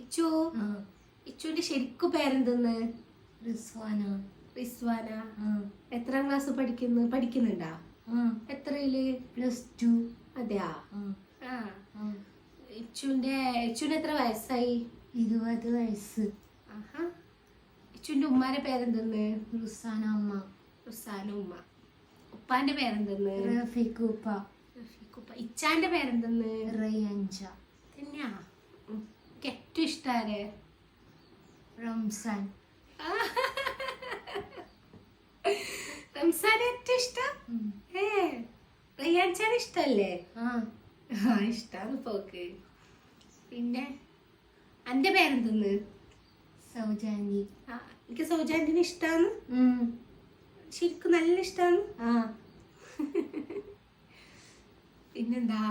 ഇച്ചു ഇച്ചുവിന്റെ ശരിക്കും പേരെന്തെന്ന്? റിസ്വാന. റിസ്വാന. എത്രാം ക്ലാസ് പഠിക്കുന്നുണ്ടാ? എത്രയില്? +2. അതെയാ? ഇച്ചുവിന് എത്ര വയസ്സായി? 20 വയസ്സ്. ഇച്ചുവിന്റെ ഉമ്മാന്റെ പേരെന്തെന്ന്? റുസാന അമ്മ. റുസാന ഉമ്മ. ഉപ്പാന്റെ പേരെന്തെന്ന്? റഫീഖ് ഉപ്പ. ഇച്ചാന്റെ പേരെന്തെന്ന്? റയൻജ. തന്നെയാ? ഏറ്റവും ഇഷ്ടാരെ? റംസാൻ. റംസാനെ ഏറ്റവും ഇഷ്ടം? റയാൻചാൻ ഇഷ്ടല്ലേ? ഇഷ്ടാന്ന് പോക്ക്. പിന്നെ അന്റെ പേരെന്തെന്ന്? സൗജാനി. എനിക്ക് സൗജാന്റിനെ ഇഷ്ടാന്ന്? ശരിക്കും നല്ല ഇഷ്ടാന്ന്? പിന്നെന്താ?